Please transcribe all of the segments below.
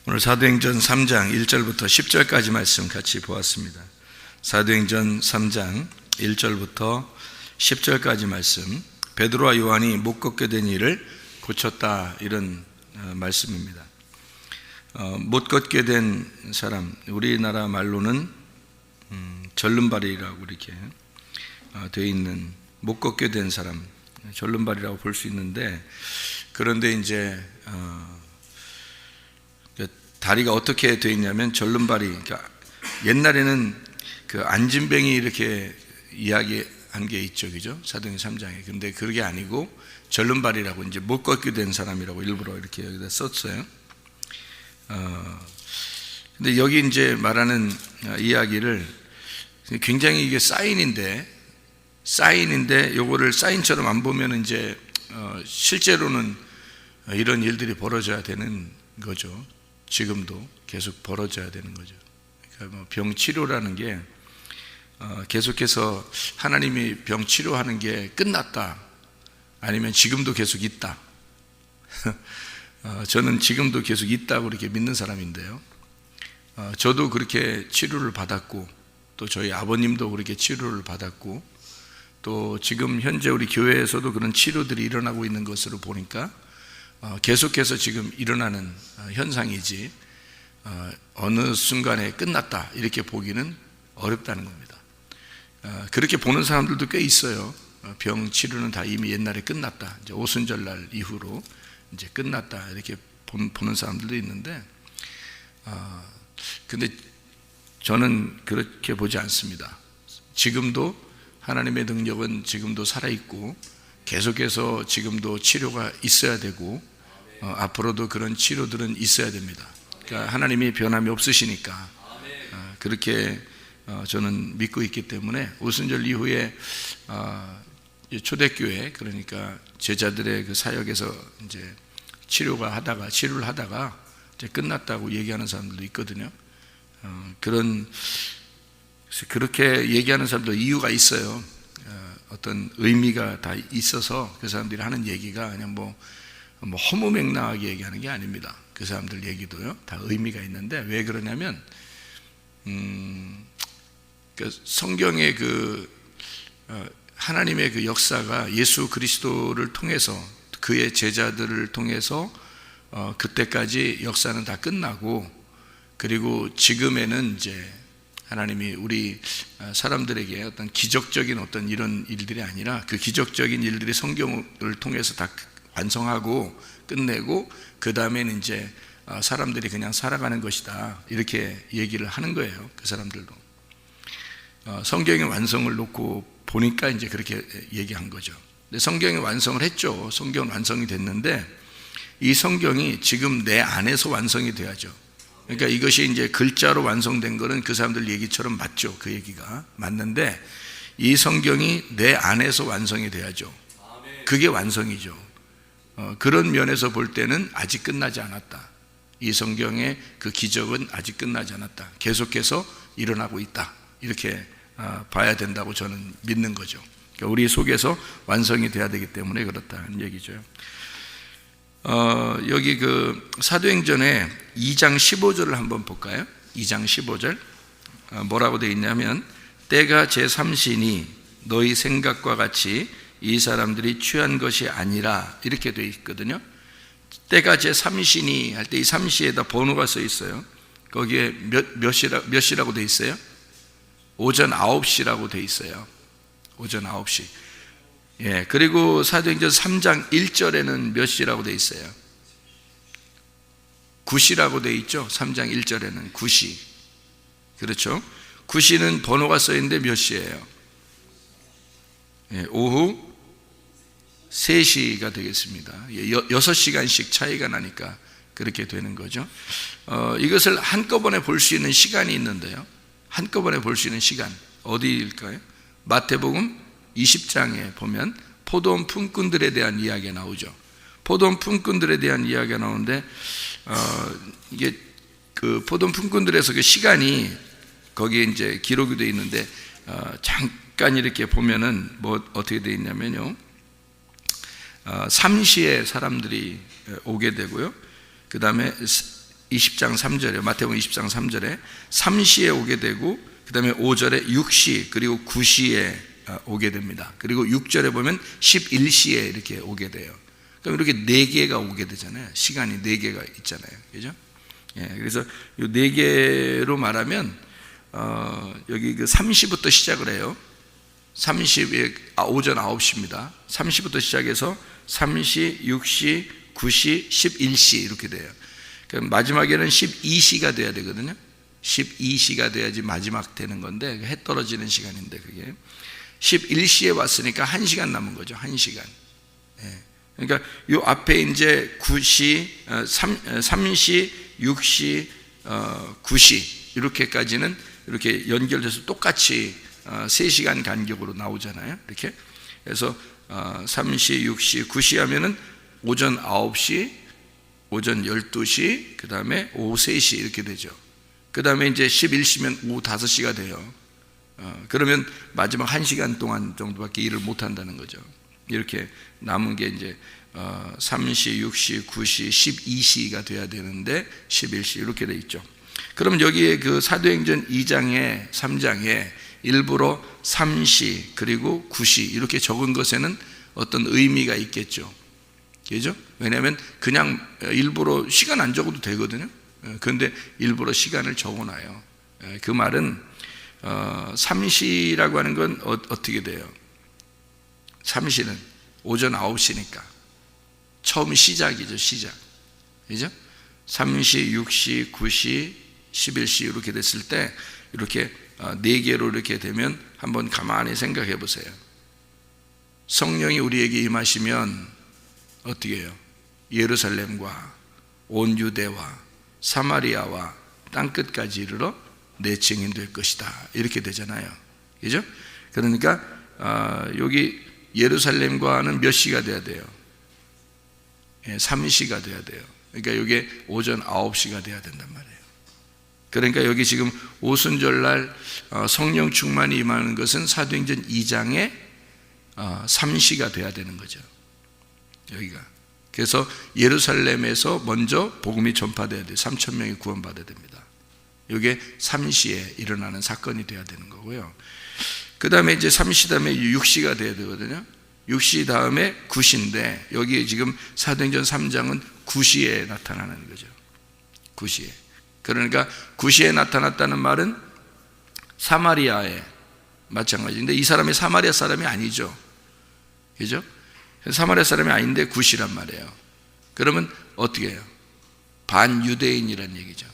오늘 사도행전 3장 1절부터 10절까지 말씀 같이 보았습니다. 사도행전 3장 1절부터 10절까지 말씀, 베드로와 요한이 못 걷게 된 일을 고쳤다, 이런 말씀입니다. 못 걷게 된 사람, 우리나라 말로는 절름발이라고 이렇게 되어 있는, 못 걷게 된 사람, 절름발이라고 볼 수 있는데, 그런데 이제 다리가 어떻게 되어 있냐면 절름발이, 그러니까 옛날에는 그 안진뱅이 이렇게 이야기한 게 있죠, 그죠? 사도행전 3장에. 근데 그게 아니고 절름발이라고, 이제 못 걷게 된 사람이라고 일부러 이렇게 여기다 썼어요. 근데 여기 이제 말하는 이야기를 굉장히, 이게 사인인데 요거를 사인처럼 안 보면 이제 실제로는 이런 일들이 벌어져야 되는 거죠. 지금도 계속 벌어져야 되는 거죠. 그러니까 병 치료라는 게 계속해서 하나님이 병 치료하는 게 끝났다, 아니면 지금도 계속 있다. 저는 지금도 계속 있다고 그렇게 믿는 사람인데요. 저도 그렇게 치료를 받았고, 또 저희 아버님도 그렇게 치료를 받았고, 또 지금 현재 우리 교회에서도 그런 치료들이 일어나고 있는 것으로 보니까 계속해서 지금 일어나는 현상이지, 어느 순간에 끝났다 이렇게 보기는 어렵다는 겁니다. 그렇게 보는 사람들도 꽤 있어요. 병 치료는 다 이미 옛날에 끝났다, 이제 오순절날 이후로 이제 끝났다, 이렇게 보는 사람들도 있는데, 근데 저는 그렇게 보지 않습니다. 지금도 하나님의 능력은 지금도 살아있고, 계속해서 지금도 치료가 있어야 되고, 앞으로도 그런 치료들은 있어야 됩니다. 그러니까 하나님이 변함이 없으시니까 그렇게 저는 믿고 있기 때문에, 오순절 이후에 초대교회, 그러니까 제자들의 그 사역에서 이제 치료를 하다가 이제 끝났다고 얘기하는 사람들도 있거든요. 그렇게 얘기하는 사람도 이유가 있어요. 어떤 의미가 다 있어서 그 사람들이 하는 얘기가 그냥 뭐 허무맹랑하게 얘기하는 게 아닙니다. 그 사람들 얘기도요, 다 의미가 있는데, 왜 그러냐면 성경의 하나님의 그 역사가 예수 그리스도를 통해서, 그의 제자들을 통해서 그때까지 역사는 다 끝나고, 그리고 지금에는 이제 하나님이 우리 사람들에게 어떤 기적적인 어떤 이런 일들이 아니라, 그 기적적인 일들이 성경을 통해서 다 완성하고 끝내고, 그 다음에는 이제 사람들이 그냥 살아가는 것이다, 이렇게 얘기를 하는 거예요. 그 사람들도 성경의 완성을 놓고 보니까 이제 그렇게 얘기한 거죠. 근데 성경의 완성을 했죠. 성경은 완성이 됐는데, 이 성경이 지금 내 안에서 완성이 돼야죠. 그러니까 이것이 이제 글자로 완성된 거는 그 사람들 얘기처럼 맞죠. 그 얘기가 맞는데, 이 성경이 내 안에서 완성이 돼야죠. 그게 완성이죠. 그런 면에서 볼 때는 아직 끝나지 않았다. 이 성경의 그 기적은 아직 끝나지 않았다. 계속해서 일어나고 있다. 이렇게 봐야 된다고 저는 믿는 거죠. 그러니까 우리 속에서 완성이 돼야 되기 때문에 그렇다는 얘기죠. 여기 그 사도행전에 2장 15절을 한번 볼까요? 2장 15절 뭐라고 되어 있냐면, 때가 제3시니 너희 생각과 같이 이 사람들이 취한 것이 아니라, 이렇게 되어 있거든요. 때가 제3시니 할 때 이 3시에다 번호가 써 있어요. 거기에 몇 시라고 되어 있어요? 오전 9시라고 되어 있어요. 오전 9시. 예, 그리고 사도행전 3장 1절에는 몇 시라고 되어 있어요? 9시라고 되어 있죠. 3장 1절에는 9시. 그렇죠? 9시는 번호가 써 있는데 몇 시예요? 예, 오후 3시가 되겠습니다. 6시간씩 차이가 나니까 그렇게 되는 거죠. 이것을 한꺼번에 볼 수 있는 시간이 있는데요. 한꺼번에 볼 수 있는 시간 어디일까요? 마태복음 20장에 보면 포도원 품꾼들에 대한 이야기가 나오죠. 포도원 품꾼들에 대한 이야기가 나오는데, 이게 그 포도원 품꾼들에서 그 시간이 거기에 이제 기록이 되어 있는데, 잠깐 이렇게 보면은 뭐 어떻게 되어 있냐면요, 3시에 사람들이 오게 되고요, 그 다음에 20장 3절에, 마태복음 20장 3절에 3시에 오게 되고, 그 다음에 5절에 6시, 그리고 9시에 오게 됩니다. 그리고 6절에 보면 11시에 이렇게 오게 돼요. 그럼 이렇게 4개가 오게 되잖아요. 시간이 4개가 있잖아요. 그죠? 예, 그래서 이 4개로 말하면, 여기 그 3시부터 시작을 해요. 30에, 오전 9시입니다. 3시부터 시작해서 3시, 6시, 9시, 11시 이렇게 돼요. 그럼 마지막에는 12시가 돼야 되거든요. 12시가 돼야지 마지막 되는 건데, 해 떨어지는 시간인데, 그게 11시에 왔으니까 1시간 남은 거죠. 1시간. 예. 그러니까 이 앞에 이제 9시, 3시, 6시, 9시 이렇게까지는 이렇게 연결돼서 똑같이 3시간 간격으로 나오잖아요. 이렇게. 그래서 3시, 6시, 9시 하면은 오전 9시, 오전 12시, 그 다음에 오후 3시 이렇게 되죠. 그 다음에 이제 11시면 오후 5시가 돼요. 그러면 마지막 1시간 동안 정도밖에 일을 못 한다는 거죠. 이렇게 남은 게 이제 3시, 6시, 9시, 12시가 돼야 되는데 11시 이렇게 돼 있죠. 그럼 여기에 그 사도행전 2장에 3장에 일부러 3시 그리고 9시 이렇게 적은 것에는 어떤 의미가 있겠죠. 그죠? 왜냐하면 그냥 일부러 시간 안 적어도 되거든요. 그런데 일부러 시간을 적어놔요. 그 말은 3시라고 하는 건 어떻게 돼요? 3시는 오전 9시니까 처음 시작이죠. 시작. 그죠? 3시, 6시, 9시, 11시 이렇게 됐을 때 이렇게 4개로 이렇게 되면 한번 가만히 생각해 보세요. 성령이 우리에게 임하시면 어떻게 해요? 예루살렘과 온 유대와 사마리아와 땅끝까지 이르러 내 증인 될 것이다 이렇게 되잖아요. 그죠? 그러니까 여기 예루살렘과는 몇 시가 돼야 돼요? 3시가 돼야 돼요. 그러니까 이게 오전 9시가 돼야 된단 말이에요. 그러니까 여기 지금 오순절날 성령 충만이 임하는 것은 사도행전 2장에 3시가 돼야 되는 거죠. 여기가. 그래서 예루살렘에서 먼저 복음이 전파돼야 돼요. 3,000명이 구원받아야 됩니다. 이게 3시에 일어나는 사건이 돼야 되는 거고요. 그 다음에 이제 3시 다음에 6시가 돼야 되거든요. 6시 다음에 9시인데 여기 지금 사도행전 3장은 9시에 나타나는 거죠. 9시에. 그러니까 9시에 나타났다는 말은 사마리아에 마찬가지인데 이 사람이 사마리아 사람이 아니죠. 그죠? 사마리아 사람이 아닌데 9시란 말이에요. 그러면 어떻게 해요? 반유대인이란 얘기죠.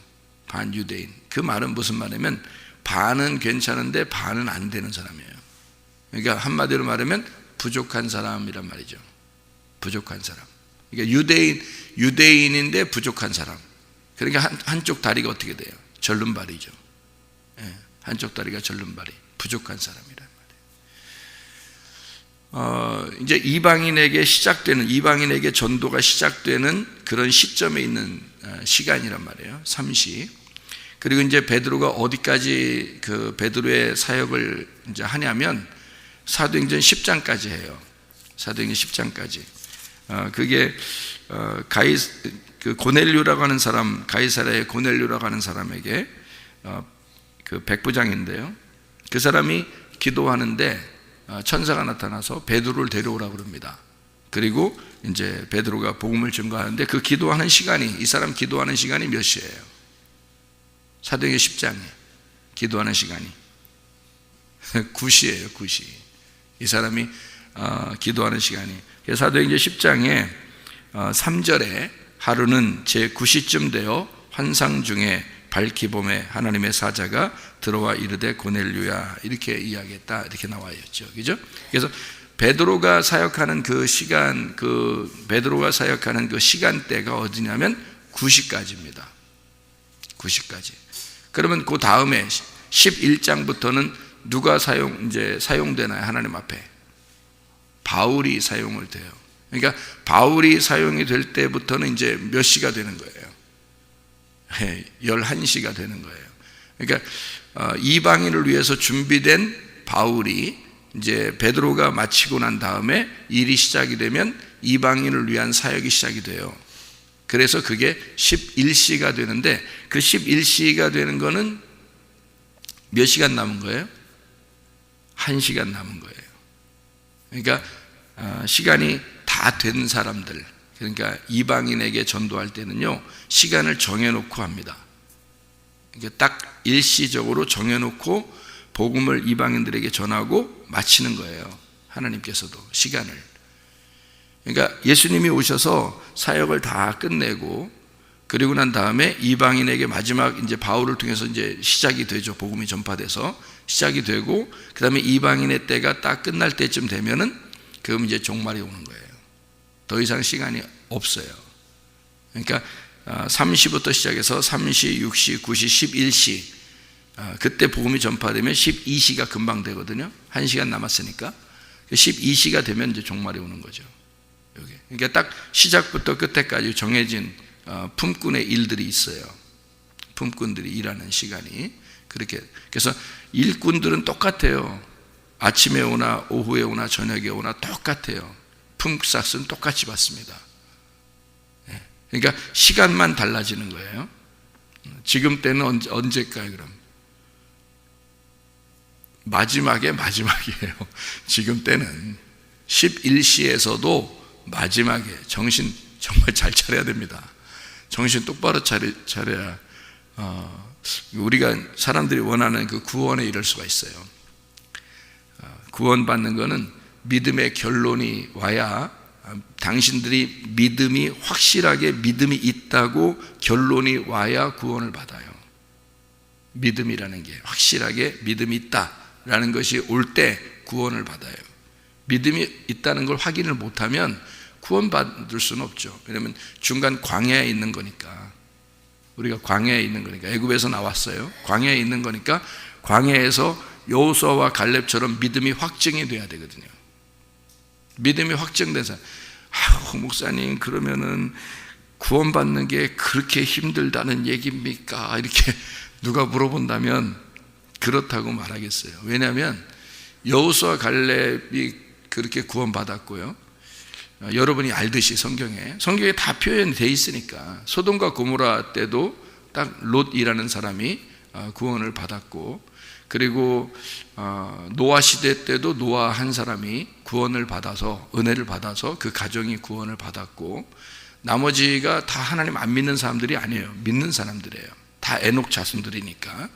반유대인. 그 말은 무슨 말이냐면 반은 괜찮은데 반은 안 되는 사람이에요. 그러니까 한마디로 말하면 부족한 사람이란 말이죠. 부족한 사람. 그러니까 유대인인데 부족한 사람. 그러니까 한쪽 다리가 어떻게 돼요? 절름발이죠. 예, 한쪽 다리가 절름발이. 부족한 사람이란 말이에요. 이제 이방인에게 전도가 시작되는 그런 시점에 있는 시간이란 말이에요. 3시. 그리고 이제 베드로가 어디까지 그 베드로의 사역을 이제 하냐면 사도행전 10장까지 해요. 사도행전 10장까지. 그게 그 고넬료라고 하는 사람, 가이사랴의 고넬료라고 하는 사람에게 그 백부장인데요. 그 사람이 기도하는데 천사가 나타나서 베드로를 데려오라고 그럽니다. 그리고 이제 베드로가 복음을 증거하는데 그 기도하는 시간이, 이 사람 기도하는 시간이 몇 시예요? 사도행전 10장에 기도하는 시간이 9시예요. 9시. 이 사람이 기도하는 시간이. 사도행전 10장에 3절에 하루는 제 9시쯤 되어 환상 중에 밝히 봄에 하나님의 사자가 들어와 이르되 고넬료야 이렇게 이야기했다 이렇게 나와 있죠. 그죠? 그래서 베드로가 사역하는 그 시간, 베드로가 사역하는 그 시간대가 어디냐면 9시까지입니다. 9시까지. 그러면 그 다음에 11장부터는 누가 사용되나요? 하나님 앞에 바울이 사용을 돼요. 그러니까 바울이 사용이 될 때부터는 이제 몇 시가 되는 거예요? 11시가 되는 거예요. 그러니까 이방인을 위해서 준비된 바울이 이제 베드로가 마치고 난 다음에 일이 시작이 되면 이방인을 위한 사역이 시작이 돼요. 그래서 그게 11시가 되는데, 그 11시가 되는 거는 몇 시간 남은 거예요? 1시간 남은 거예요. 그러니까 시간이 다 된 사람들, 그러니까 이방인에게 전도할 때는요, 시간을 정해놓고 합니다. 그러니까 딱 일시적으로 정해놓고 복음을 이방인들에게 전하고 마치는 거예요. 하나님께서도 시간을. 그러니까 예수님이 오셔서 사역을 다 끝내고, 그리고 난 다음에 이방인에게 마지막 이제 바울을 통해서 이제 시작이 되죠. 복음이 전파돼서 시작이 되고, 그 다음에 이방인의 때가 딱 끝날 때쯤 되면은 그럼 이제 종말이 오는 거예요. 더 이상 시간이 없어요. 그러니까 3시부터 시작해서 3시, 6시, 9시, 11시, 그때 복음이 전파되면 12시가 금방 되거든요. 1시간 남았으니까 12시가 되면 이제 종말이 오는 거죠. 여기. 그러니까 딱 시작부터 끝에까지 정해진 품꾼의 일들이 있어요. 품꾼들이 일하는 시간이. 그렇게. 그래서 일꾼들은 똑같아요. 아침에 오나 오후에 오나 저녁에 오나 똑같아요. 품삯은 똑같이 받습니다. 그러니까 시간만 달라지는 거예요. 지금 때는 언제일까요? 그럼 마지막이에요. 지금 때는 11시에서도 마지막에 정신 정말 잘 차려야 됩니다. 정신 똑바로 차려야 우리가 사람들이 원하는 그 구원에 이를 수가 있어요. 구원받는 거는 믿음의 결론이 와야, 당신들이 믿음이 확실하게 믿음이 있다고 결론이 와야 구원을 받아요. 믿음이라는 게 확실하게 믿음이 있다라는 것이 올 때 구원을 받아요. 믿음이 있다는 걸 확인을 못하면 구원받을 수는 없죠. 왜냐하면 중간 광야에 있는 거니까. 우리가 광야에 있는 거니까. 애굽에서 나왔어요. 광야에 있는 거니까 광야에서 여호수아와 갈렙처럼 믿음이 확증이 돼야 되거든요. 믿음이 확정된 사람, 목사님 그러면은 구원받는 게 그렇게 힘들다는 얘기입니까? 이렇게 누가 물어본다면 그렇다고 말하겠어요. 왜냐하면 여호수아 갈렙이 그렇게 구원받았고요, 여러분이 알듯이 성경에 다 표현되어 있으니까 소돔과 고모라 때도 딱 롯이라는 사람이 구원을 받았고, 그리고 노아 시대 때도 노아 한 사람이 구원을 받아서, 은혜를 받아서 그 가정이 구원을 받았고, 나머지가 다 하나님 안 믿는 사람들이 아니에요. 믿는 사람들이에요. 다 에녹 자손들이니까.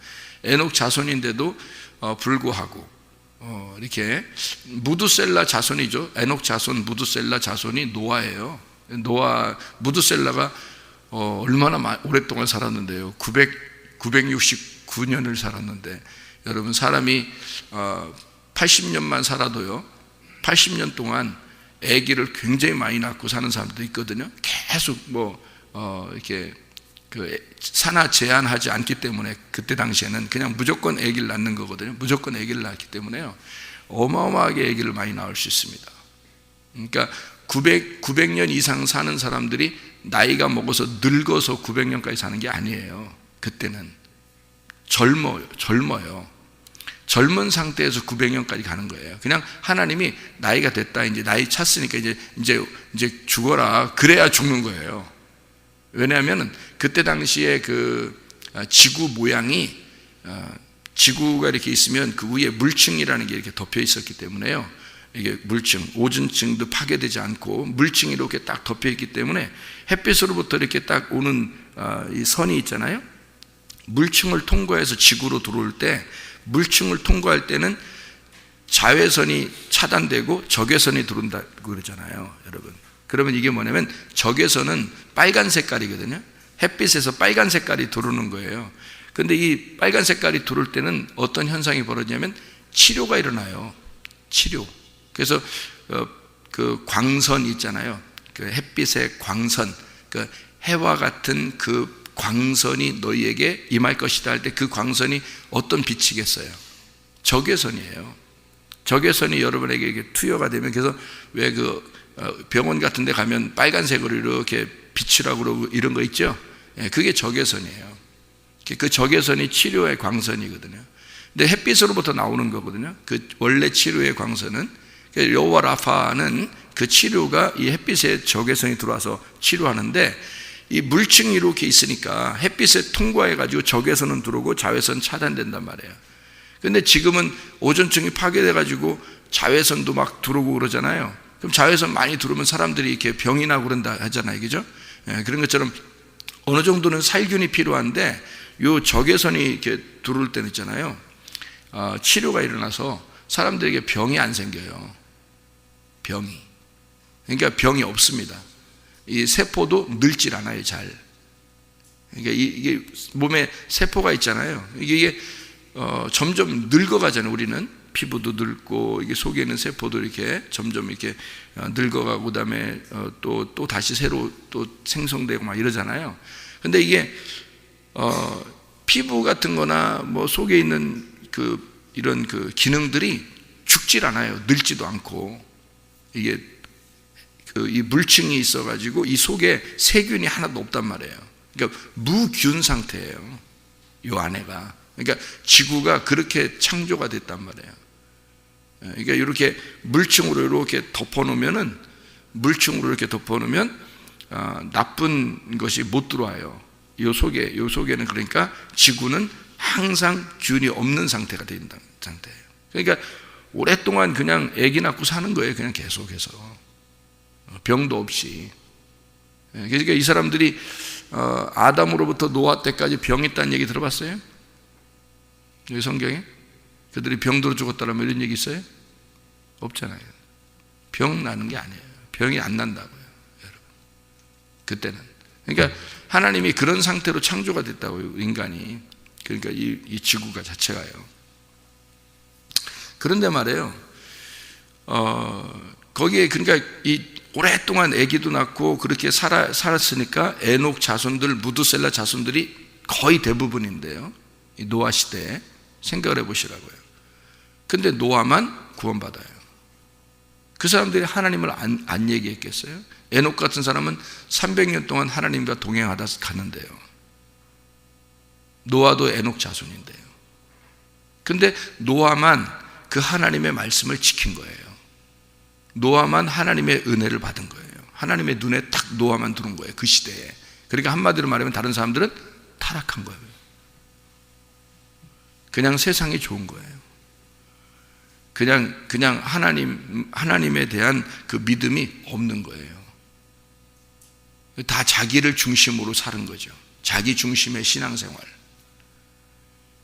에녹 자손인데도 불구하고 이렇게 무두셀라 자손이죠. 에녹 자손, 무두셀라 자손이 노아예요. 무두셀라가 얼마나 오랫동안 살았는데요. 969년을 살았는데, 여러분 사람이 80년만 살아도요, 80년 동안 아기를 굉장히 많이 낳고 사는 사람도 있거든요. 계속 이렇게 산하 제한하지 않기 때문에 그때 당시에는 그냥 무조건 아기를 낳는 거거든요. 무조건 아기를 낳기 때문에요, 어마어마하게 아기를 많이 낳을 수 있습니다. 그러니까 900년 이상 사는 사람들이 나이가 먹어서 늙어서 900년까지 사는 게 아니에요. 그때는 젊어요. 젊은 상태에서 900년까지 가는 거예요. 그냥 하나님이 나이가 됐다, 이제 나이 찼으니까 이제 죽어라, 그래야 죽는 거예요. 왜냐하면 그때 당시에 그 지구 모양이, 지구가 이렇게 있으면 그 위에 물층이라는 게 이렇게 덮여 있었기 때문에요. 이게 물층, 오존층도 파괴되지 않고 물층이 이렇게 딱 덮여 있기 때문에 햇빛으로부터 이렇게 딱 오는 이 선이 있잖아요. 물층을 통과해서 지구로 들어올 때, 물층을 통과할 때는 자외선이 차단되고 적외선이 들어온다고 그러잖아요, 여러분. 그러면 이게 뭐냐면 적외선은 빨간 색깔이거든요. 햇빛에서 빨간 색깔이 들어오는 거예요. 근데 이 빨간 색깔이 들어올 때는 어떤 현상이 벌어지냐면 치료가 일어나요. 치료. 그래서 그 광선 있잖아요. 그 햇빛의 광선, 그 해와 같은 그 광선이 너희에게 임할 것이다 할 때 그 광선이 어떤 빛이겠어요? 적외선이에요. 적외선이 여러분에게 이게 투여가 되면, 그래서 왜 그 병원 같은 데 가면 빨간색으로 이렇게 비치라고 그러고 이런 거 있죠? 그게 적외선이에요. 그 적외선이 치료의 광선이거든요. 근데 햇빛으로부터 나오는 거거든요. 그 원래 치료의 광선은, 여호와 라파는 그 치료가 이 햇빛에 적외선이 들어와서 치료하는데, 이 물층이 이렇게 있으니까 햇빛에 통과해가지고 적외선은 들어오고 자외선 차단된단 말이에요. 근데 지금은 오존층이 파괴돼가지고 자외선도 막 들어오고 그러잖아요. 그럼 자외선 많이 들어오면 사람들이 이렇게 병이 나고 그런다 하잖아요. 그죠? 예, 그런 것처럼 어느 정도는 살균이 필요한데 요 적외선이 이렇게 들어올 때는 있잖아요. 치료가 일어나서 사람들에게 병이 안 생겨요. 병이. 그러니까 병이 없습니다. 이 세포도 늙질 않아요, 잘. 그러니까 이게 몸에 세포가 있잖아요. 이게 점점 늙어가잖아요. 우리는 피부도 늙고 이게 속에 있는 세포도 이렇게 점점 이렇게 늙어가고 그다음에 또 다시 새로 또 생성되고 막 이러잖아요. 근데 이게 피부 같은-거나 뭐 속에 있는 이런 기능들이 죽질 않아요. 늙지도 않고 이게 이 물층이 있어가지고 이 속에 세균이 하나도 없단 말이에요. 그러니까 무균 상태예요. 이 안에가. 그러니까 지구가 그렇게 창조가 됐단 말이에요. 그러니까 이렇게 물층으로 이렇게 덮어놓으면은 나쁜 것이 못 들어와요. 요 속에는 그러니까 지구는 항상 균이 없는 상태가 된다는 상태예요. 그러니까 오랫동안 그냥 아기 낳고 사는 거예요. 그냥 계속해서 병도 없이. 그러니까 이 사람들이 아담으로부터 노아 때까지 병이 있다는 얘기 들어봤어요? 여기 성경에? 그들이 병들어 죽었다라면 이런 얘기 있어요? 없잖아요. 병 나는 게 아니에요. 병이 안 난다고요, 여러분. 그때는. 그러니까 하나님이 그런 상태로 창조가 됐다고요, 인간이. 그러니까 이 지구가 자체가요. 그런데 말이에요. 거기에 그러니까 이 오랫동안 아기도 낳고 그렇게 살았으니까 에녹 자손들, 무드셀라 자손들이 거의 대부분인데요. 이 노아 시대에 생각을 해보시라고요. 근데 노아만 구원받아요. 그 사람들이 하나님을 안 얘기했겠어요? 에녹 같은 사람은 300년 동안 하나님과 동행하다 갔는데요. 노아도 에녹 자손인데요. 근데 노아만 그 하나님의 말씀을 지킨 거예요. 노아만 하나님의 은혜를 받은 거예요. 하나님의 눈에 딱 노아만 들어온 거예요, 그 시대에. 그러니까 한마디로 말하면 다른 사람들은 타락한 거예요. 그냥 세상이 좋은 거예요. 그냥 하나님에 대한 그 믿음이 없는 거예요. 다 자기를 중심으로 사는 거죠. 자기 중심의 신앙생활.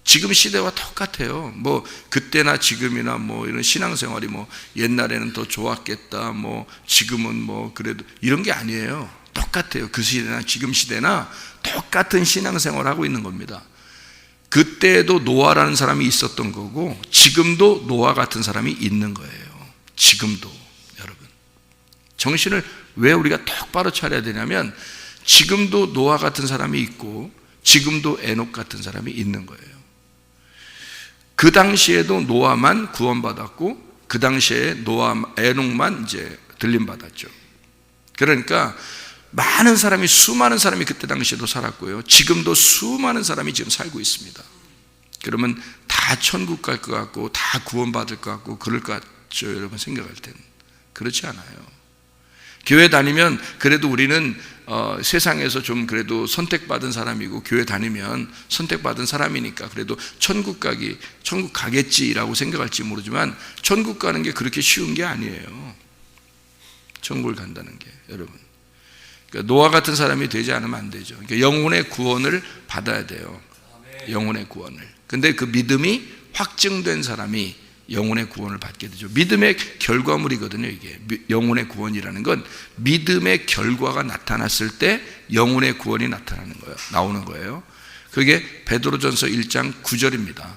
지금 시대와 똑같아요. 뭐 그때나 지금이나 뭐 이런 신앙생활이 뭐 옛날에는 더 좋았겠다, 뭐 지금은 뭐 그래도 이런 게 아니에요. 똑같아요. 그 시대나 지금 시대나 똑같은 신앙생활을 하고 있는 겁니다. 그때도 노아라는 사람이 있었던 거고 지금도 노아 같은 사람이 있는 거예요. 지금도. 여러분, 정신을 왜 우리가 똑바로 차려야 되냐면 지금도 노아 같은 사람이 있고 지금도 에녹 같은 사람이 있는 거예요. 그 당시에도 노아만 구원받았고 그 당시에 에녹만 이제 들림받았죠. 그러니까 수많은 사람이 그때 당시에도 살았고요. 지금도 수많은 사람이 지금 살고 있습니다. 그러면 다 천국 갈 것 같고 다 구원받을 것 같고 그럴 것 같죠, 여러분 생각할 때는. 그렇지 않아요. 교회 다니면 그래도 우리는 세상에서 좀 그래도 선택받은 사람이고 교회 다니면 선택받은 사람이니까 그래도 천국 가겠지라고 생각할지 모르지만 천국 가는 게 그렇게 쉬운 게 아니에요. 천국을 간다는 게, 여러분. 그러니까 노아 같은 사람이 되지 않으면 안 되죠. 그러니까 영혼의 구원을 받아야 돼요. 영혼의 구원을. 근데 그 믿음이 확증된 사람이 영혼의 구원을 받게 되죠. 믿음의 결과물이거든요. 이게 영혼의 구원이라는 건 믿음의 결과가 나타났을 때 영혼의 구원이 나오는 거예요. 그게 베드로전서 1장 9절입니다.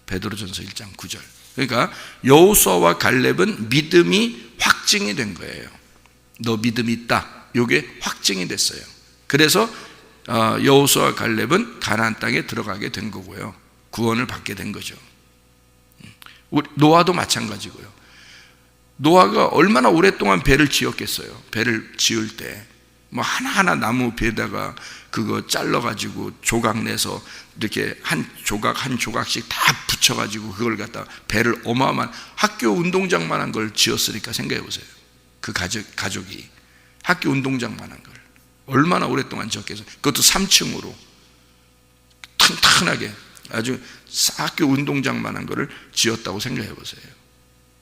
베드로전서 1장 9절. 그러니까 여호수아와 갈렙은 믿음이 확증이 된 거예요. 너 믿음이 있다. 이게 확증이 됐어요. 그래서 여호수아와 갈렙은 가나안 땅에 들어가게 된 거고요. 구원을 받게 된 거죠. 노아도 마찬가지고요. 노아가 얼마나 오랫동안 배를 지었겠어요. 배를 지을 때 뭐 하나하나 나무 배에다가 그거 잘라가지고 조각 내서 이렇게 한 조각씩 다 붙여가지고 그걸 갖다 배를 어마어마한 학교 운동장만 한 걸 지었으니까 생각해 보세요. 그 가족이 학교 운동장만 한 걸. 얼마나 오랫동안 지었겠어요. 그것도 3층으로 튼튼하게 아주 학교 운동장만한 거를 지었다고 생각해 보세요.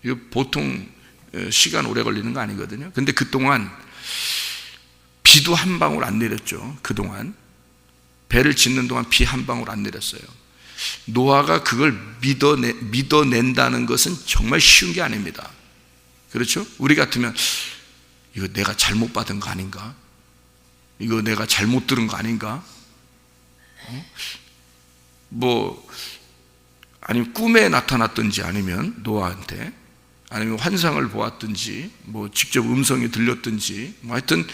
이거 보통 시간 오래 걸리는 거 아니거든요. 근데 그동안 비도 한 방울 안 내렸죠. 그동안 배를 짓는 동안 비 한 방울 안 내렸어요. 노아가 그걸 믿어낸다는 것은 정말 쉬운 게 아닙니다. 그렇죠? 우리 같으면 이거 내가 잘못 받은 거 아닌가? 이거 내가 잘못 들은 거 아닌가? 아니면 꿈에 나타났든지, 아니면 노아한테, 아니면 환상을 보았든지, 직접 음성이 들렸든지, 하여튼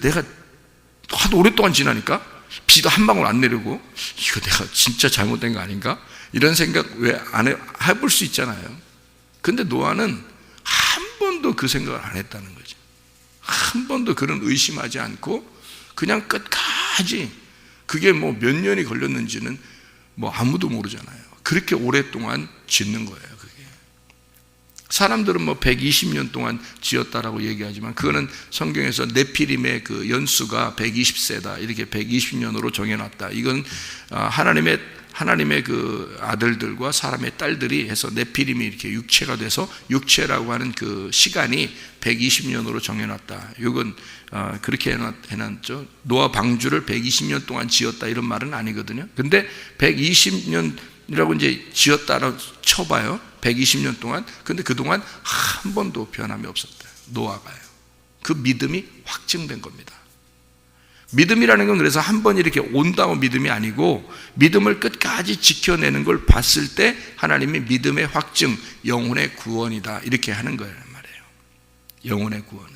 내가 하도 오랫동안 지나니까 비도 한 방울 안 내리고 이거 내가 진짜 잘못된 거 아닌가? 이런 생각 왜 안 해볼 수 있잖아요. 근데 노아는 한 번도 그 생각을 안 했다는 거죠. 한 번도 그런 의심하지 않고 그냥 끝까지, 그게 몇 년이 걸렸는지는 아무도 모르잖아요. 그렇게 오랫동안 짓는 거예요. 그게 사람들은 120년 동안 지었다라고 얘기하지만, 그거는 성경에서 네피림의 그 연수가 120세다 이렇게 120년으로 정해놨다. 이건 하나님의 그 아들들과 사람의 딸들이 해서 네피림이 이렇게 육체가 돼서 육체라고 하는 그 시간이 120년으로 정해놨다. 이건 그렇게 해놨죠. 노아 방주를 120년 동안 지었다 이런 말은 아니거든요. 근데 120년이라고 이제 지었다라고 쳐봐요. 120년 동안. 근데 그동안 한 번도 변함이 없었다. 노아가요. 그 믿음이 확증된 겁니다. 믿음이라는 건 그래서 한 번 이렇게 온다고 믿음이 아니고, 믿음을 끝까지 지켜내는 걸 봤을 때 하나님이 믿음의 확증, 영혼의 구원이다 이렇게 하는 거란 말이에요. 영혼의 구원은.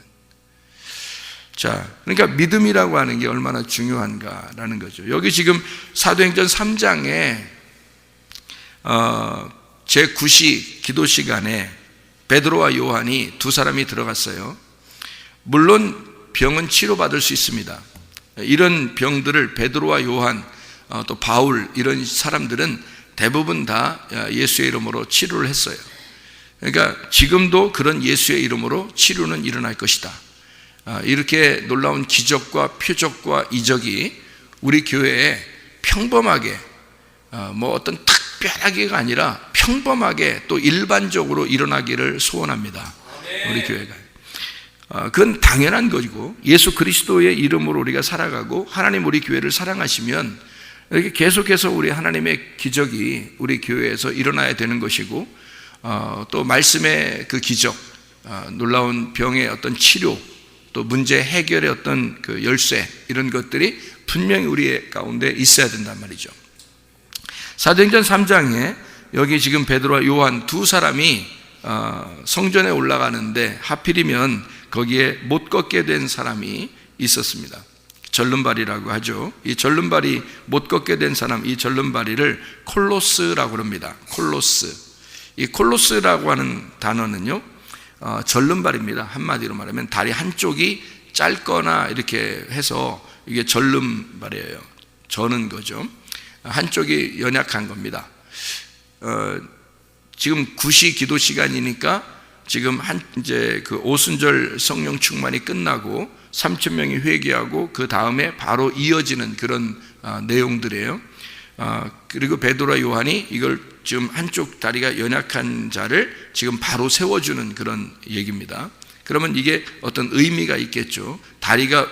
자, 그러니까 믿음이라고 하는 게 얼마나 중요한가라는 거죠. 여기 지금 사도행전 3장에 제9시 기도 시간에 베드로와 요한이 두 사람이 들어갔어요. 물론 병은 치료받을 수 있습니다. 이런 병들을 베드로와 요한, 또 바울, 이런 사람들은 대부분 다 예수의 이름으로 치료를 했어요. 그러니까 지금도 그런 예수의 이름으로 치료는 일어날 것이다. 이렇게 놀라운 기적과 표적과 이적이 우리 교회에 평범하게, 어떤 특별하게가 아니라 평범하게 또 일반적으로 일어나기를 소원합니다. 우리 교회가. 그건 당연한 것이고, 예수 그리스도의 이름으로 우리가 살아가고 하나님 우리 교회를 사랑하시면 이렇게 계속해서 우리 하나님의 기적이 우리 교회에서 일어나야 되는 것이고, 또 말씀의 그 기적, 놀라운 병의 어떤 치료, 또 문제 해결의 어떤 그 열쇠, 이런 것들이 분명히 우리 가운데 있어야 된단 말이죠. 사도행전 3장에 여기 지금 베드로와 요한 두 사람이 성전에 올라가는데 하필이면 거기에 못 걷게 된 사람이 있었습니다. 절름발이라고 하죠. 이 절름발이 못 걷게 된 사람, 이 절름발이를 콜로스라고 합니다. 콜로스. 이 콜로스라고 하는 단어는요, 절름발입니다. 한마디로 말하면 다리 한쪽이 짧거나 이렇게 해서 이게 절름발이에요. 저는 거죠. 한쪽이 연약한 겁니다. 지금 9시 기도 시간이니까 지금 이제 그 오순절 성령 충만이 끝나고 3,000명이 회개하고 그 다음에 바로 이어지는 그런 내용들이에요. 그리고 베드로와 요한이 이걸 지금 한쪽 다리가 연약한 자를 지금 바로 세워주는 그런 얘기입니다. 그러면 이게 어떤 의미가 있겠죠. 다리가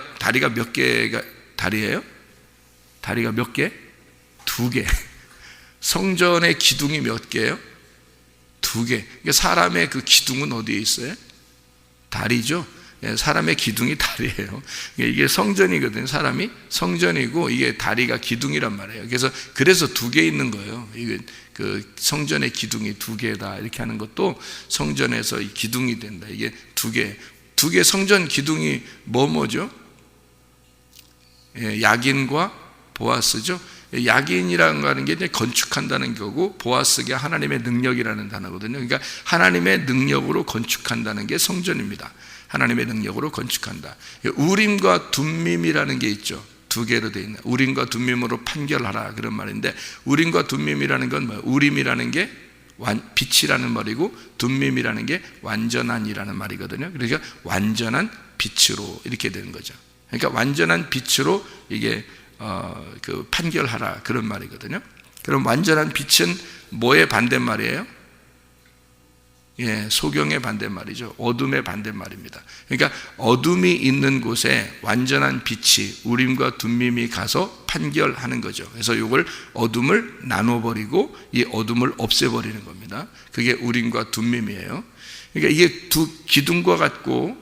몇 개가 다리예요? 다리가 몇 개? 2개. 성전의 기둥이 몇 개예요? 2개. 그러니까 사람의 그 기둥은 어디에 있어요? 다리죠. 사람의 기둥이 다리예요. 이게 성전이거든요. 사람이 성전이고 이게 다리가 기둥이란 말이에요. 그래서 2개 있는 거예요. 이게 그 성전의 기둥이 2개다 이렇게 하는 것도 성전에서 이 기둥이 된다. 이게 2개 성전 기둥이 뭐죠? 야긴과 보아스죠. 야긴이라고 하는 게 이제 건축한다는 거고, 보아스가 하나님의 능력이라는 단어거든요. 그러니까 하나님의 능력으로 건축한다는 게 성전입니다. 하나님의 능력으로 건축한다. 우림과 둠밈이라는 게 있죠. 2개로 되어 있는, 우림과 둠밈으로 판결하라 그런 말인데, 우림과 둠밈이라는 건 뭐예요? 우림이라는 게 빛이라는 말이고, 둠밈이라는 게 완전한이라는 말이거든요. 그러니까 완전한 빛으로 이렇게 되는 거죠. 그러니까 완전한 빛으로 이게 그 판결하라 그런 말이거든요. 그럼 완전한 빛은 뭐의 반대말이에요? 예, 소경의 반대말이죠. 어둠의 반대말입니다. 그러니까 어둠이 있는 곳에 완전한 빛이 우림과 둠밈이 가서 판결하는 거죠. 그래서 이걸 어둠을 나눠버리고 이 어둠을 없애버리는 겁니다. 그게 우림과 둠밈이에요. 그러니까 이게 두 기둥과 같고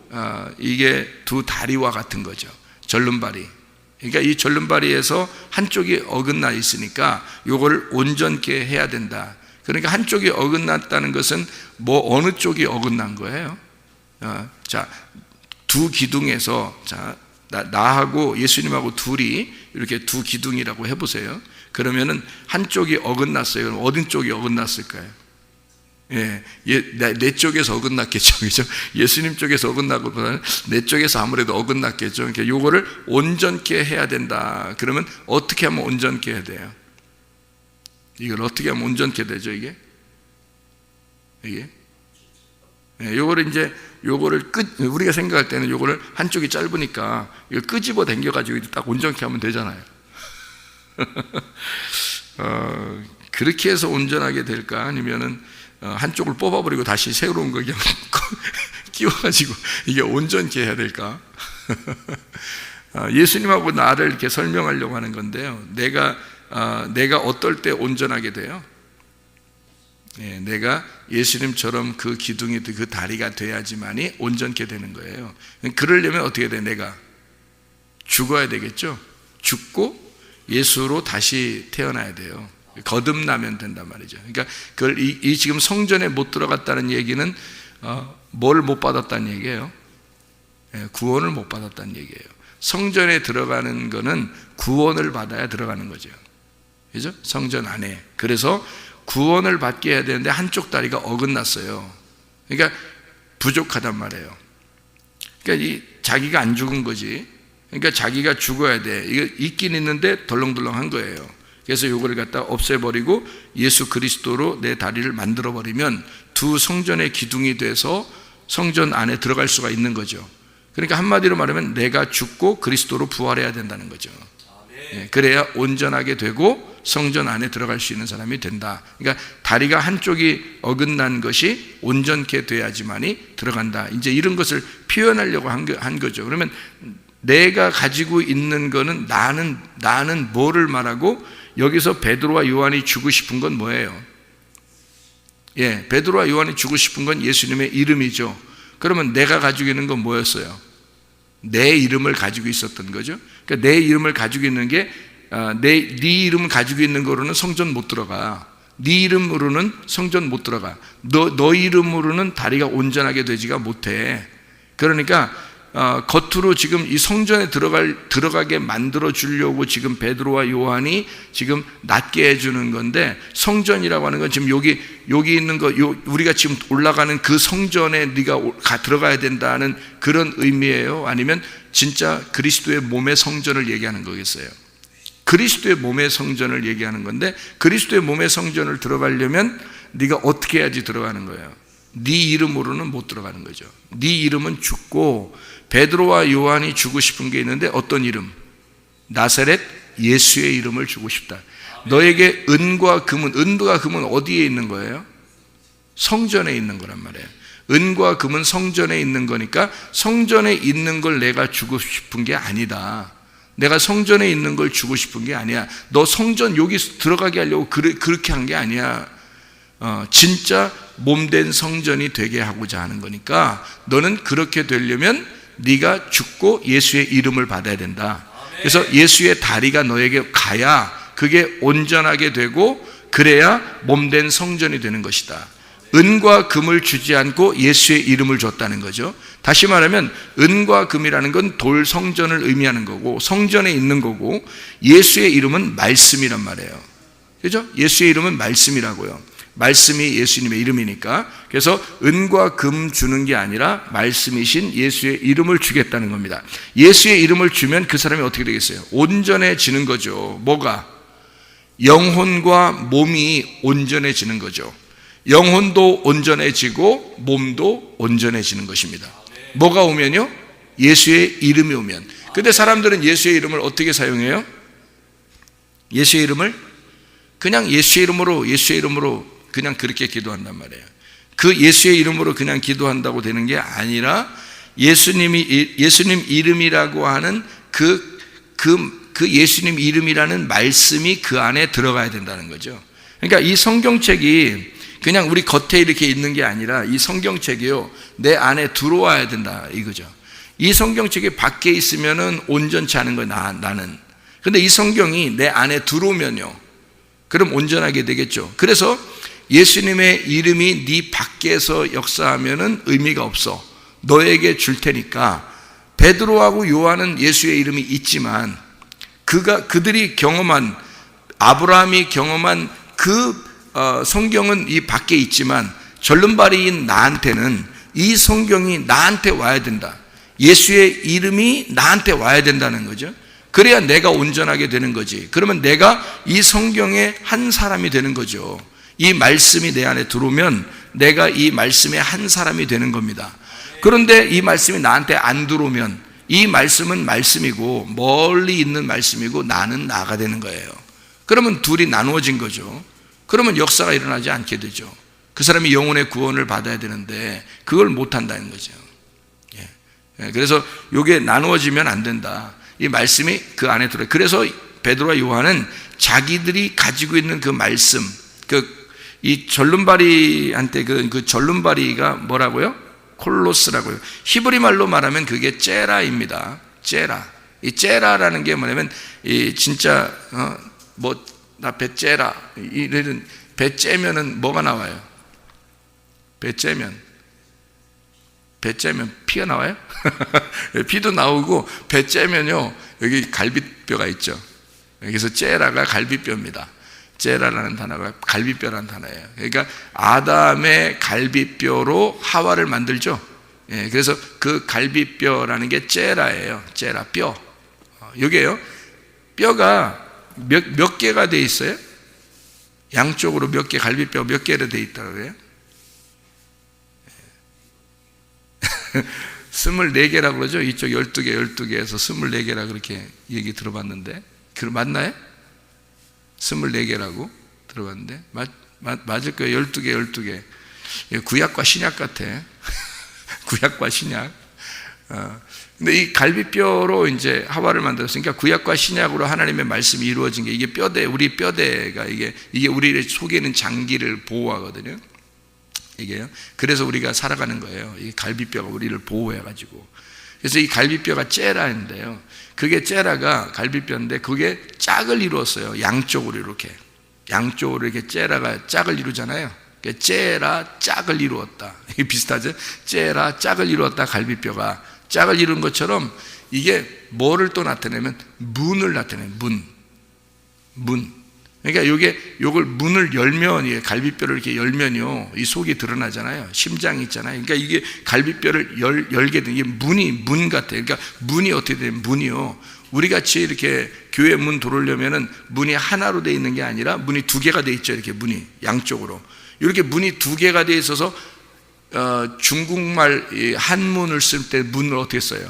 이게 두 다리와 같은 거죠. 절름발이. 그러니까 이 절름발이에서 한쪽이 어긋나 있으니까 이거를 온전케 해야 된다. 그러니까 한쪽이 어긋났다는 것은 뭐 어느 쪽이 어긋난 거예요? 자, 두 기둥에서 자, 나하고 예수님하고 둘이 이렇게 두 기둥이라고 해보세요. 그러면은 한쪽이 어긋났어요. 그럼 어느 쪽이 어긋났을까요? 예, 내 쪽에서 어긋났겠죠, 그죠? 예수님 쪽에서 어긋나고보다는 내 쪽에서 아무래도 어긋났겠죠. 그러니까 요거를 온전케 해야 된다. 그러면 어떻게 하면 온전케 해야 돼요? 이걸 어떻게 하면 온전케 되죠, 이게? 예, 요거를 이제 요거를 우리가 생각할 때는 요거를 한쪽이 짧으니까 이걸 끄집어 당겨가지고 딱 온전케 하면 되잖아요. 그렇게 해서 온전하게 될까? 아니면은 한쪽을 뽑아버리고 다시 새로운 거 그냥 끼워가지고 이게 온전케 해야 될까? 예수님하고 나를 이렇게 설명하려고 하는 건데요. 내가 어떨 때 온전하게 돼요? 예, 내가 예수님처럼 그 기둥이 그 다리가 돼야지만이 온전케 되는 거예요. 그러려면 어떻게 돼? 내가 죽어야 되겠죠? 죽고 예수로 다시 태어나야 돼요. 거듭나면 된단 말이죠. 그러니까 그걸 이 지금 성전에 못 들어갔다는 얘기는 뭘 못 받았다는 얘기예요? 예, 구원을 못 받았다는 얘기예요. 성전에 들어가는 거는 구원을 받아야 들어가는 거죠. 그죠? 성전 안에. 그래서 구원을 받게 해야 되는데 한쪽 다리가 어긋났어요. 그러니까 부족하단 말이에요. 그러니까 자기가 안 죽은 거지. 그러니까 자기가 죽어야 돼. 이거 있긴 있는데 덜렁덜렁한 거예요. 그래서 이거를 갖다 없애버리고 예수 그리스도로 내 다리를 만들어버리면 두 성전의 기둥이 돼서 성전 안에 들어갈 수가 있는 거죠. 그러니까 한마디로 말하면 내가 죽고 그리스도로 부활해야 된다는 거죠. 그래야 온전하게 되고 성전 안에 들어갈 수 있는 사람이 된다. 그러니까 다리가 한쪽이 어긋난 것이 온전케 돼야지만이 들어간다. 이제 이런 것을 표현하려고 한 거죠. 그러면 내가 가지고 있는 거는 나는 뭐를 말하고 여기서 베드로와 요한이 주고 싶은 건 뭐예요? 예, 베드로와 요한이 주고 싶은 건 예수님의 이름이죠. 그러면 내가 가지고 있는 건 뭐였어요? 내 이름을 가지고 있었던 거죠. 그러니까 내 이름을 가지고 있는 게 네 이름을 가지고 있는 거로는 성전 못 들어가. 네 이름으로는 성전 못 들어가. 너 이름으로는 다리가 온전하게 되지가 못해. 그러니까 겉으로 지금 이 성전에 들어가게 만들어 주려고 지금 베드로와 요한이 지금 낫게 해주는 건데, 성전이라고 하는 건 지금 여기 있는 거, 우리가 지금 올라가는 그 성전에 네가 들어가야 된다는 그런 의미예요? 아니면 진짜 그리스도의 몸의 성전을 얘기하는 거겠어요? 그리스도의 몸의 성전을 얘기하는 건데, 그리스도의 몸의 성전을 들어가려면 네가 어떻게 해야지 들어가는 거예요? 네 이름으로는 못 들어가는 거죠. 네 이름은 죽고, 베드로와 요한이 주고 싶은 게 있는데 어떤 이름? 나사렛 예수의 이름을 주고 싶다. 너에게 은과 금은 어디에 있는 거예요? 성전에 있는 거란 말이에요. 은과 금은 성전에 있는 거니까 성전에 있는 걸 내가 주고 싶은 게 아니다. 내가 성전에 있는 걸 주고 싶은 게 아니야. 너 성전 여기 들어가게 하려고 그렇게 한 게 아니야. 진짜 몸된 성전이 되게 하고자 하는 거니까 너는 그렇게 되려면 네가 죽고 예수의 이름을 받아야 된다. 그래서 예수의 다리가 너에게 가야 그게 온전하게 되고, 그래야 몸된 성전이 되는 것이다. 은과 금을 주지 않고 예수의 이름을 줬다는 거죠. 다시 말하면 은과 금이라는 건 돌 성전을 의미하는 거고, 성전에 있는 거고, 예수의 이름은 말씀이란 말이에요. 그죠? 예수의 이름은 말씀이라고요. 말씀이 예수님의 이름이니까. 그래서 은과 금 주는 게 아니라 말씀이신 예수의 이름을 주겠다는 겁니다. 예수의 이름을 주면 그 사람이 어떻게 되겠어요? 온전해지는 거죠. 뭐가? 영혼과 몸이 온전해지는 거죠. 영혼도 온전해지고 몸도 온전해지는 것입니다. 뭐가 오면요? 예수의 이름이 오면. 근데 사람들은 예수의 이름을 어떻게 사용해요? 예수의 이름을 그냥 예수의 이름으로 그냥 그렇게 기도한단 말이에요. 그 예수의 이름으로 그냥 기도한다고 되는 게 아니라 예수님 이름이라고 하는 그 예수님 이름이라는 말씀이 그 안에 들어가야 된다는 거죠. 그러니까 이 성경책이 그냥 우리 겉에 이렇게 있는 게 아니라 이 성경책이요, 내 안에 들어와야 된다 이거죠. 이 성경책이 밖에 있으면은 온전치 않은 거예요, 나는. 근데 이 성경이 내 안에 들어오면요, 그럼 온전하게 되겠죠. 그래서 예수님의 이름이 네 밖에서 역사하면은 의미가 없어. 너에게 줄 테니까. 베드로하고 요한은 예수의 이름이 있지만 그들이 경험한, 아브라함이 경험한 그 성경은 이 밖에 있지만 절름발이인 나한테는 이 성경이 나한테 와야 된다. 예수의 이름이 나한테 와야 된다는 거죠. 그래야 내가 온전하게 되는 거지. 그러면 내가 이 성경의 한 사람이 되는 거죠. 이 말씀이 내 안에 들어오면 내가 이 말씀의 한 사람이 되는 겁니다. 그런데 이 말씀이 나한테 안 들어오면 이 말씀은 말씀이고 멀리 있는 말씀이고 나는 나가 되는 거예요. 그러면 둘이 나누어진 거죠. 그러면 역사가 일어나지 않게 되죠. 그 사람이 영혼의 구원을 받아야 되는데 그걸 못한다는 거죠. 그래서 이게 나누어지면 안 된다. 이 말씀이 그 안에 들어요. 그래서 베드로와 요한은 자기들이 가지고 있는 그 말씀, 이 절름발이한테 그 절름발이가 뭐라고요? 콜로스라고요. 히브리 말로 말하면 그게 째라입니다. 째라. 이 째라라는 게 뭐냐면 이 진짜 나 배 째라. 이런 배 째면은 뭐가 나와요? 배 째면 피가 나와요? 피도 나오고 배 째면요 여기 갈비뼈가 있죠. 여기서 째라가 갈비뼈입니다. 째라라는 단어가 갈비뼈라는 단어예요. 그러니까 아담의 갈비뼈로 하와를 만들죠. 그래서 그 갈비뼈라는 게 째라예요. 째라 뼈. 여기에요. 뼈가 몇 개가 돼 있어요? 양쪽으로 몇 개, 갈비뼈 몇 개로 돼 있다고 그래요? 24개라고 그러죠. 이쪽 12개에서 24개라 그렇게 얘기 들어봤는데, 맞나요? 24개라고 들어봤는데 맞을 거예요. 12개. 구약과 신약 같아. 구약과 신약. 근데 이 갈비뼈로 이제 하와를 만들었으니까 구약과 신약으로 하나님의 말씀이 이루어진 게 이게 뼈대, 우리 뼈대가 이게 우리 속에 있는 장기를 보호하거든요. 이게요. 그래서 우리가 살아가는 거예요. 이 갈비뼈가 우리를 보호해가지고. 그래서 이 갈비뼈가 째라인데요. 그게 째라가 갈비뼈인데 그게 짝을 이루었어요. 양쪽으로 이렇게. 양쪽으로 이렇게 째라가 짝을 이루잖아요. 째라 짝을 이루었다. 이게 비슷하죠? 째라 짝을 이루었다. 갈비뼈가 짝을 이룬 것처럼 이게 뭐를 또 나타내면 문을 나타내요. 문. 그러니까 요걸 문을 열면, 이게 갈비뼈를 이렇게 열면요, 이 속이 드러나잖아요. 심장이 있잖아요. 그러니까 이게 갈비뼈를 열게 되는, 이게 문 같아요. 그러니까 문이 어떻게 되면 문이요, 우리 같이 이렇게 교회 문 들어오려면은 문이 하나로 돼 있는 게 아니라 문이 2개가 돼 있죠. 이렇게 문이 양쪽으로. 이렇게 문이 2개가 돼 있어서 중국말 한문을 쓸 때 문을 어떻게 써요?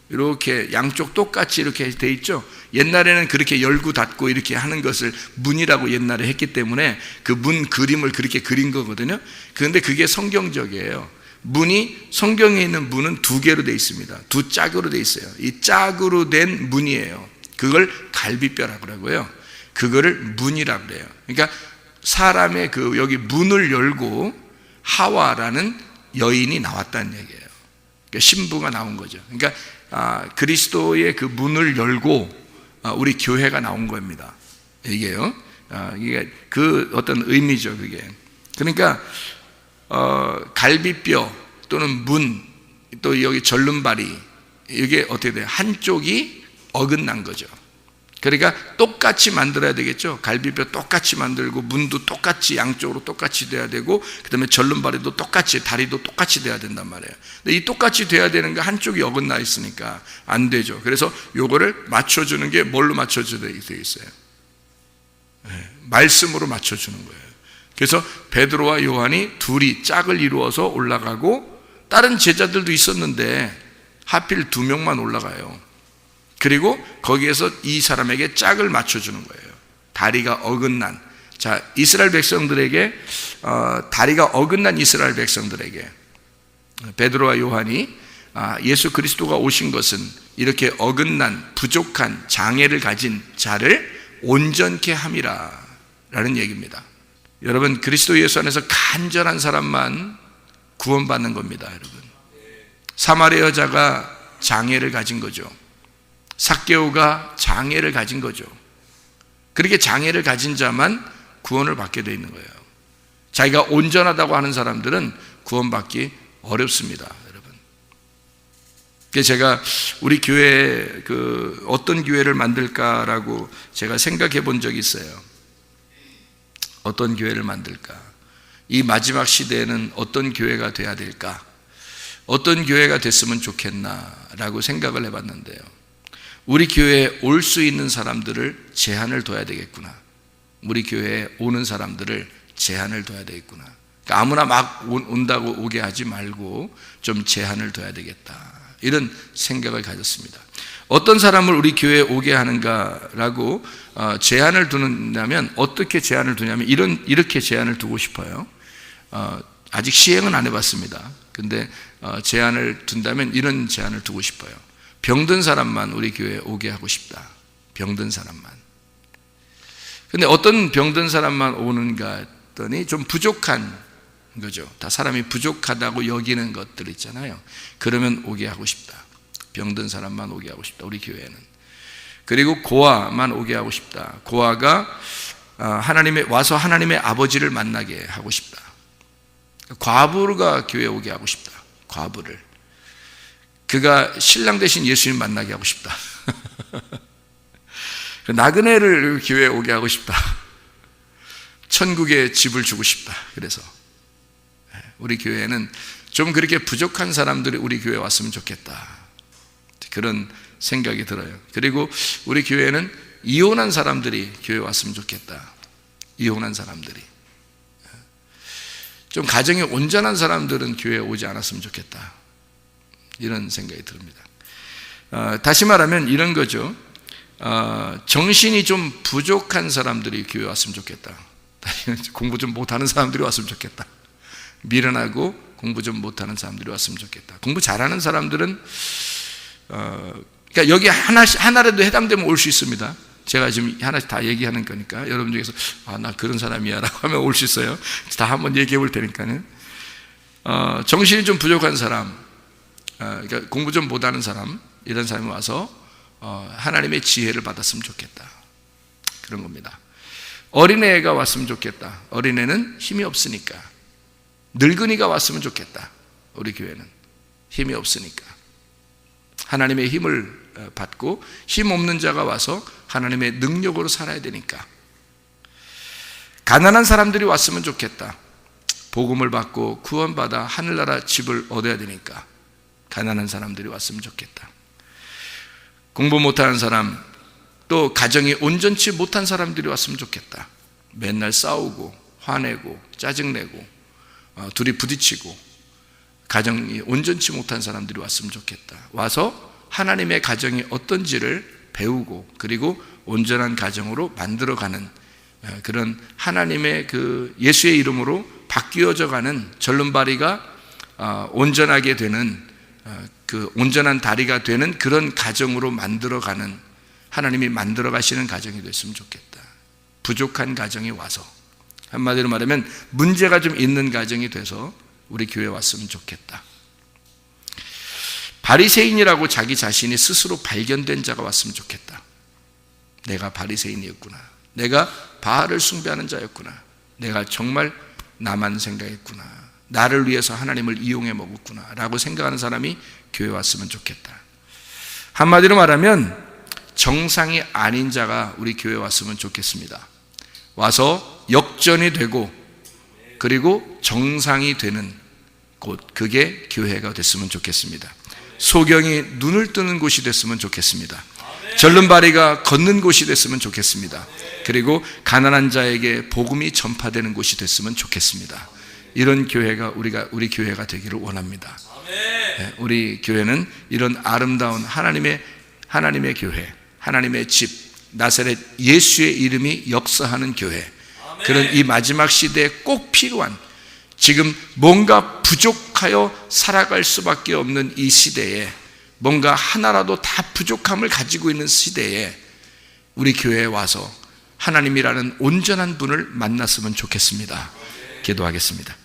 이렇게 양쪽 똑같이 이렇게 돼 있죠. 옛날에는 그렇게 열고 닫고 이렇게 하는 것을 문이라고 옛날에 했기 때문에 그 문 그림을 그렇게 그린 거거든요. 그런데 그게 성경적이에요. 문이, 성경에 있는 문은 2개로 돼 있습니다. 2짝으로 돼 있어요. 이 짝으로 된 문이에요. 그걸 갈비뼈라고 하고요. 그거를 문이라고 그래요. 그러니까 사람의 여기 문을 열고 하와라는 여인이 나왔다는 얘기예요. 그러니까 신부가 나온 거죠. 그러니까 그리스도의 그 문을 열고 우리 교회가 나온 겁니다. 이게요. 이게 그 어떤 의미죠, 그게. 그러니까 갈비뼈 또는 문, 또 여기 절름발이, 이게 어떻게 돼요? 한쪽이 어긋난 거죠. 그러니까 똑같이 만들어야 되겠죠. 갈비뼈 똑같이 만들고 문도 똑같이 양쪽으로 똑같이 돼야 되고, 그 다음에 절름발이도 똑같이, 다리도 똑같이 돼야 된단 말이에요. 근데 이 똑같이 돼야 되는 게 한쪽이 어긋나 있으니까 안 되죠. 그래서 요거를 맞춰주는 게 뭘로 맞춰줘야 되겠어요? 말씀으로 맞춰주는 거예요. 그래서 베드로와 요한이 둘이 짝을 이루어서 올라가고, 다른 제자들도 있었는데 하필 2명만 올라가요. 그리고 거기에서 이 사람에게 짝을 맞춰주는 거예요. 다리가 어긋난, 자, 이스라엘 백성들에게 다리가 어긋난 이스라엘 백성들에게 베드로와 요한이 예수 그리스도가 오신 것은 이렇게 어긋난 부족한 장애를 가진 자를 온전케 함이라 라는 얘기입니다. 여러분, 그리스도 예수 안에서 간절한 사람만 구원받는 겁니다. 여러분, 사마리아 여자가 장애를 가진 거죠. 삭개오가 장애를 가진 거죠. 그렇게 장애를 가진 자만 구원을 받게 되어 있는 거예요. 자기가 온전하다고 하는 사람들은 구원받기 어렵습니다. 여러분, 그래서 제가 우리 교회에 어떤 교회를 만들까라고 제가 생각해 본 적이 있어요. 어떤 교회를 만들까? 이 마지막 시대에는 어떤 교회가 돼야 될까? 어떤 교회가 됐으면 좋겠나라고 생각을 해봤는데요, 우리 교회에 올 수 있는 사람들을 제한을 둬야 되겠구나. 우리 교회에 오는 사람들을 제한을 둬야 되겠구나. 그러니까 아무나 막 온다고 오게 하지 말고 좀 제한을 둬야 되겠다, 이런 생각을 가졌습니다. 어떤 사람을 우리 교회에 오게 하는가라고 제한을 두는다면, 어떻게 제한을 두냐면 이렇게 제한을 두고 싶어요. 아직 시행은 안 해봤습니다. 근데 제한을 둔다면 이런 제한을 두고 싶어요. 병든 사람만 우리 교회에 오게 하고 싶다. 병든 사람만. 근데 어떤 병든 사람만 오는가 했더니 좀 부족한 거죠. 다 사람이 부족하다고 여기는 것들 있잖아요. 그러면 오게 하고 싶다. 병든 사람만 오게 하고 싶다, 우리 교회는. 그리고 고아만 오게 하고 싶다. 고아가 와서 하나님의 아버지를 만나게 하고 싶다. 과부가 교회에 오게 하고 싶다. 과부를. 그가 신랑 대신 예수님 만나게 하고 싶다. 나그네를 교회에 오게 하고 싶다. 천국에 집을 주고 싶다. 그래서 우리 교회는 좀 그렇게 부족한 사람들이 우리 교회에 왔으면 좋겠다, 그런 생각이 들어요. 그리고 우리 교회는 이혼한 사람들이 교회에 왔으면 좋겠다. 이혼한 사람들이. 좀 가정이 온전한 사람들은 교회에 오지 않았으면 좋겠다, 이런 생각이 듭니다. 다시 말하면 이런 거죠. 정신이 좀 부족한 사람들이 교회에 왔으면 좋겠다. 공부 좀 못하는 사람들이 왔으면 좋겠다. 미련하고 공부 좀 못하는 사람들이 왔으면 좋겠다. 공부 잘하는 사람들은 그러니까 여기 하나라도 해당되면 올 수 있습니다. 제가 지금 하나씩 다 얘기하는 거니까 여러분 중에서 나 그런 사람이야 라고 하면 올 수 있어요. 다 한번 얘기해 볼 테니까요. 정신이 좀 부족한 사람, 그러니까 공부 좀 못하는 사람, 이런 사람이 와서 하나님의 지혜를 받았으면 좋겠다, 그런 겁니다. 어린애가 왔으면 좋겠다. 어린애는 힘이 없으니까. 늙은이가 왔으면 좋겠다. 우리 교회는 힘이 없으니까 하나님의 힘을 받고, 힘 없는 자가 와서 하나님의 능력으로 살아야 되니까. 가난한 사람들이 왔으면 좋겠다. 복음을 받고 구원받아 하늘나라 집을 얻어야 되니까 가난한 사람들이 왔으면 좋겠다. 공부 못하는 사람, 또 가정이 온전치 못한 사람들이 왔으면 좋겠다. 맨날 싸우고 화내고 짜증내고 둘이 부딪히고 가정이 온전치 못한 사람들이 왔으면 좋겠다. 와서 하나님의 가정이 어떤지를 배우고, 그리고 온전한 가정으로 만들어가는 그런 하나님의 예수의 이름으로 바뀌어져 가는, 절름발이가 온전하게 되는, 온전한 다리가 되는 그런 가정으로 만들어가는, 하나님이 만들어 가시는 가정이 됐으면 좋겠다. 부족한 가정이 와서, 한마디로 말하면 문제가 좀 있는 가정이 돼서 우리 교회에 왔으면 좋겠다. 바리새인이라고 자기 자신이 스스로 발견된 자가 왔으면 좋겠다. 내가 바리새인이었구나. 내가 바알을 숭배하는 자였구나. 내가 정말 나만 생각했구나. 나를 위해서 하나님을 이용해 먹었구나 라고 생각하는 사람이 교회에 왔으면 좋겠다. 한마디로 말하면 정상이 아닌 자가 우리 교회에 왔으면 좋겠습니다. 와서 역전이 되고, 그리고 정상이 되는 곳, 그게 교회가 됐으면 좋겠습니다. 소경이 눈을 뜨는 곳이 됐으면 좋겠습니다. 절름발이가 걷는 곳이 됐으면 좋겠습니다. 그리고 가난한 자에게 복음이 전파되는 곳이 됐으면 좋겠습니다. 이런 교회가 우리 교회가 되기를 원합니다. 우리 교회는 이런 아름다운 하나님의 교회, 하나님의 집, 나사렛 예수의 이름이 역사하는 교회, 그런 이 마지막 시대에 꼭 필요한, 지금 뭔가 부족하여 살아갈 수밖에 없는 이 시대에, 뭔가 하나라도 다 부족함을 가지고 있는 시대에 우리 교회에 와서 하나님이라는 온전한 분을 만났으면 좋겠습니다. 기도하겠습니다.